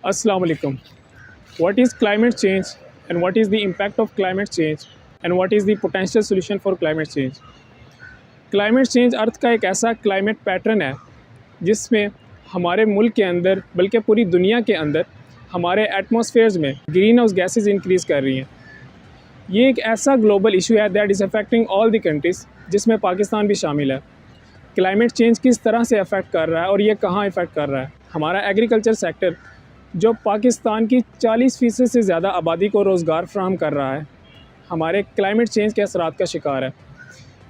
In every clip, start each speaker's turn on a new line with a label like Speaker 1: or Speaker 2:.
Speaker 1: Assalamu alaikum. What is climate change and what is the impact of climate change and what is the potential solution for climate change? Climate change अर्थ का एक ऐसा climate pattern है जिसमें हमारे मुल्क के अंदर बल्कि पूरी दुनिया के अंदर हमारे एटमॉस्फेयर्स में ग्रीन हाउस गैसेज इंक्रीज़ कर रही हैं। ये एक ऐसा ग्लोबल इशू है that is affecting all the countries जिसमें पाकिस्तान भी शामिल है। क्लाइमेट चेंज किस तरह से अफेक्ट कर रहा है और ये कहाँ इफ़ेक्ट कर रहा है? हमारा एग्रीकल्चर सेक्टर जो पाकिस्तान की 40% से ज़्यादा आबादी को रोज़गार फ्राहम कर रहा है, हमारे क्लाइमेट चेंज के असरात का शिकार है।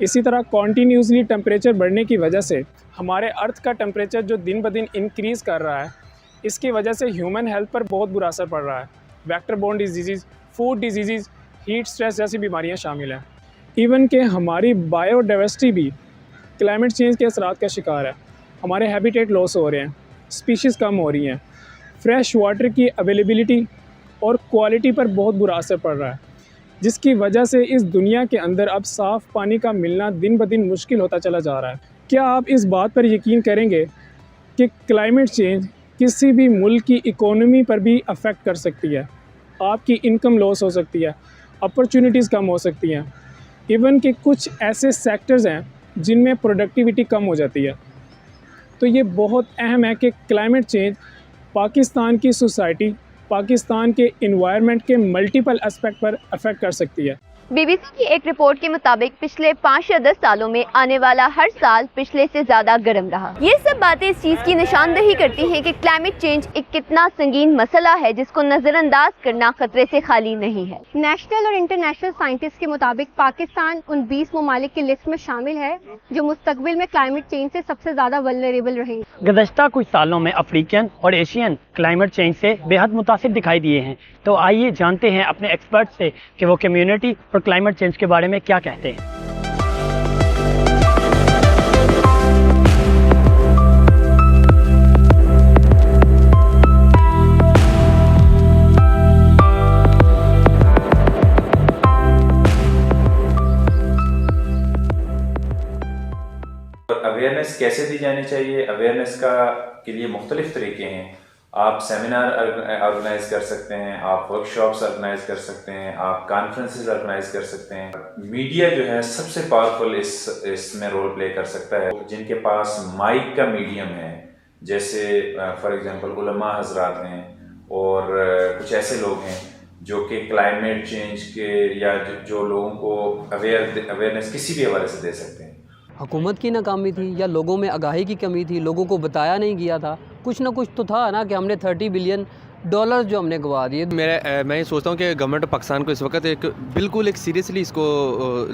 Speaker 1: इसी तरह कॉन्टीन्यूसली टेम्परेचर बढ़ने की वजह से हमारे अर्थ का टेम्परेचर जो दिन ब दिन इंक्रीज़ कर रहा है, इसकी वजह से ह्यूमन हेल्थ पर बहुत बुरा असर पड़ रहा है। Vector borne disease, food disease, heat stress जैसी बीमारियां शामिल हैं। इवन कि हमारी बायोडाइवर्सिटी भी क्लाइमेट चेंज के असरात का शिकार है। हमारे हैबिटेट लॉस हो रहे हैं, स्पीशीज़ कम हो रही हैं, फ्रेश वाटर की अवेलेबिलिटी और क्वालिटी पर बहुत बुरा असर पड़ रहा है, जिसकी वजह से इस दुनिया के अंदर अब साफ़ पानी का मिलना दिन ब दिन मुश्किल होता चला जा रहा है। क्या आप इस बात पर यकीन करेंगे कि क्लाइमेट चेंज किसी भी मुल्क की इकोनॉमी पर भी अफेक्ट कर सकती है? आपकी इनकम लॉस हो सकती है, अपॉर्चुनिटीज़ कम हो सकती हैं, इवन कि कुछ ऐसे सेक्टर्स हैं जिनमें प्रोडक्टिविटी कम हो जाती है। तो ये बहुत अहम है कि क्लाइमेट चेंज पाकिस्तान की सोसाइटी, पाकिस्तान के इन्वायरमेंट के मल्टीपल एस्पेक्ट पर अफेक्ट कर सकती है।
Speaker 2: बीबीसी की एक रिपोर्ट के मुताबिक पिछले 5 या 10 सालों में आने वाला हर साल पिछले से ज्यादा गर्म रहा। ये सब बातें इस चीज की निशानदही करती हैं कि क्लाइमेट चेंज एक कितना संगीन मसला है जिसको नजरअंदाज करना खतरे से खाली नहीं है।
Speaker 3: नेशनल और इंटरनेशनल साइंटिस्ट के मुताबिक पाकिस्तान उन 20 ममालिक की लिस्ट में शामिल है जो मुस्तकबिल में क्लाइमेट चेंज से सबसे ज्यादा वल्नरेबल रहेंगे।
Speaker 4: गुज़श्ता कुछ सालों में अफ्रीकन और एशियन क्लाइमेट चेंज से बेहद मुतासिर दिखाई दिए हैं। तो आइए जानते हैं अपने एक्सपर्ट से कि वो कम्युनिटी और क्लाइमेट चेंज के बारे में क्या कहते हैं।
Speaker 5: अवेयरनेस कैसे दी जानी चाहिए? अवेयरनेस का के लिए मुख्तलिफ तरीके हैं। आप सेमिनार ऑर्गेनाइज कर सकते हैं, आप वर्कशॉप्स ऑर्गेनाइज कर सकते हैं, आप कॉन्फ्रेंसेस ऑर्गेनाइज कर सकते हैं। मीडिया जो है सबसे पावरफुल इसमें रोल प्ले कर सकता है। जिनके पास माइक का मीडियम है, जैसे फॉर एग्जांपल उलमा हजरात हैं और कुछ ऐसे लोग हैं जो कि क्लाइमेट चेंज के या जो लोगों को अवेयरनेस किसी भी हवाले से दे सकते हैं।
Speaker 6: हुकूमत की नाकामी थी या लोगों में आगाही की कमी थी, लोगों को बताया नहीं गया था। कुछ ना कुछ तो था ना कि हमने $30 बिलियन जो हमने गवा दिए।
Speaker 7: मैं ये सोचता हूँ कि गवर्नमेंट ऑफ पाकिस्तान को इस वक्त बिल्कुल सीरियसली इसको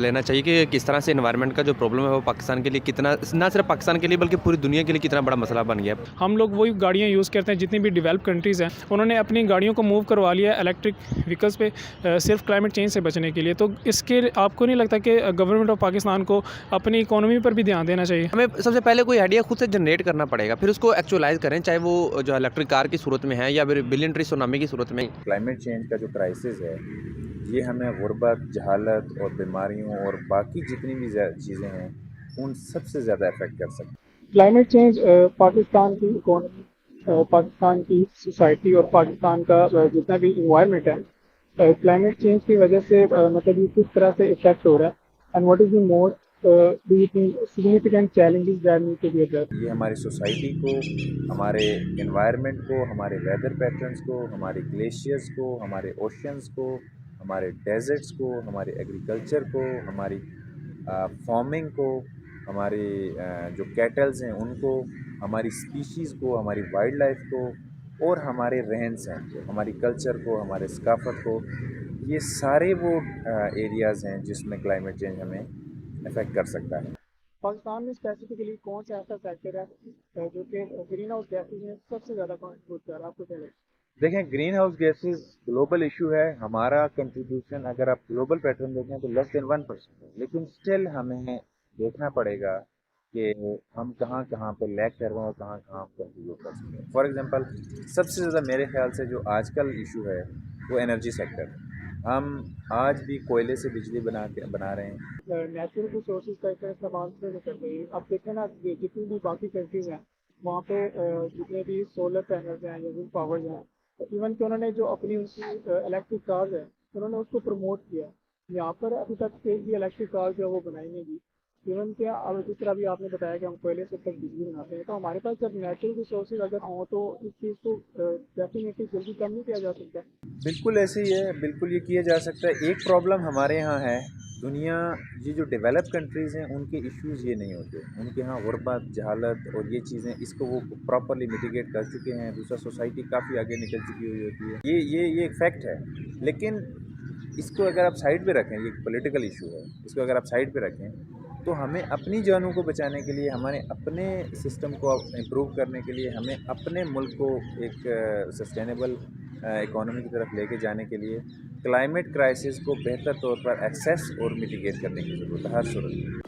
Speaker 7: लेना चाहिए कि किस तरह से एनवायरनमेंट का जो प्रॉब्लम है वो पाकिस्तान के लिए कितना, ना सिर्फ पाकिस्तान के लिए बल्कि पूरी दुनिया के लिए कितना बड़ा मसला बन गया है।
Speaker 1: हम लोग वही गाड़ियाँ यूज़ करते हैं, जितनी भी डेवलप कंट्रीज़ हैं उन्होंने अपनी गाड़ियों को मूव करवा लिया इलेक्ट्रिक व्हीकल्स पे, सिर्फ क्लाइमेट चेंज से बचने के लिए। तो इसके आपको नहीं लगता कि गवर्नमेंट ऑफ पाकिस्तान को अपनी इकोनॉमी पर भी ध्यान देना चाहिए?
Speaker 7: हमें सबसे पहले कोई आइडिया खुद से जनरेट करना पड़ेगा, फिर उसको एक्चुअलाइज करें, चाहे वो जो इलेक्ट्रिक कार की सूरत में है या फिर बिलियन ट्री सुनामी की सूरत में।
Speaker 5: क्लाइमेट चेंज का जो क्राइसिस है ये हमें गुर्बत, जहालत और बीमारियों और बाकी जितनी भी चीज़ें हैं उन सबसे ज़्यादा इफेक्ट कर सकती है।
Speaker 1: क्लाइमेट चेंज पाकिस्तान की इकोनॉमी, पाकिस्तान की सोसाइटी और पाकिस्तान का जितना भी इन्वायरमेंट है, क्लाइमेट चेंज की वजह से मतलब ये किस तरह से इफेक्ट हो रहा है and what is the more do you think significant challenges that need to be addressed?
Speaker 5: ये हमारी सोसाइटी को, हमारे एनवायरनमेंट को, हमारे वेदर पैटर्न्स को, हमारे ग्लेशियर्स को, हमारे ओशंस को, हमारे डेजर्ट्स को, हमारे एग्रीकल्चर को, हमारी फार्मिंग को, हमारे जो कैटल्स हैं उनको, हमारी स्पीशीज़ को, हमारी वाइल्ड लाइफ को और हमारे रहन सहन, हमारी कल्चर को, हमारे सकाफत को, ये सारे वो एरियाज़ हैं जिसमें क्लाइमेट चेंज हमें इफेक्ट कर सकता है।
Speaker 1: पाकिस्तान में स्पेसिफिकली कौन सा ऐसा सेक्टर है जो कि ग्रीन हाउस गैसेज में सबसे ज़्यादा कंट्रीब्यूट कर रहा है आपको क्या लगता है?
Speaker 5: देखें, green house gases global issue है। हमारा कंट्रीब्यूशन अगर आप ग्लोबल पैटर्न देखें तो लेस देन 1% है, लेकिन स्टिल हमें देखना पड़ेगा कि हम कहाँ कहाँ पे लैग कर रहे हैं और कहाँ कहाँ कंट्रीब्यूट कर सकते हैं। फॉर एग्जांपल, सबसे ज़्यादा मेरे ख्याल से जो आजकल इशू है वो एनर्जी सेक्टर है। हम आज भी कोयले से बिजली बना रहे हैं।
Speaker 1: नेचुरल रिसोर्सेज का इस्तेमाल नहीं कर रही। अब देखें ना, जितनी भी बाकी कंट्रीज हैं वहाँ पे जितने भी सोलर पैनल्स हैं या विंड पावर्स हैं ایون کہ انہوں نے جو اپنی ان کی الیکٹرک کارز ہیں انہوں نے اس کو پروموٹ کیا. یہاں پر ابھی تک ایک بھی الیکٹرک کار جو ہے وہ بنائی نہیں گئی. ایون کہ اب جس طرح بھی آپ نے بتایا کہ ہم کوئلے سے تک بجلی بناتے ہیں, تو ہمارے پاس جب نیچرل ریسورسز اگر ہوں تو اس چیز کو ڈیفینیٹلی جلدی کم نہیں کیا جا سکتا.
Speaker 5: بالکل ایسے ہی ہے, بالکل یہ کیا جا سکتا ہے. ایک پرابلم ہمارے یہاں ہے, دنیا یہ جو ڈیولپ کنٹریز ہیں ان کے ایشوز یہ نہیں ہوتے. ان کے ہاں غربت, جہالت اور یہ چیزیں اس کو وہ پراپرلی میٹیگیٹ کر چکے ہیں. دوسرا سوسائٹی کافی آگے نکل چکی ہوئی ہوتی ہے. یہ ایک فیکٹ ہے. لیکن اس کو اگر آپ سائڈ پہ رکھیں, یہ ایک پولیٹیکل ایشو ہے, اس کو اگر آپ سائڈ پہ رکھیں تو ہمیں اپنی جانوں کو بچانے کے لیے, ہمارے اپنے سسٹم کو امپروو کرنے کے لیے, ہمیں اپنے ملک کو ایک سسٹینیبل اکانومی کی طرف لے کے جانے کے لیے کلائمیٹ کرائسس کو بہتر طور پر ایکسیس اور میٹیگیٹ کرنے کی ضرورت ہے ہر صورت میں.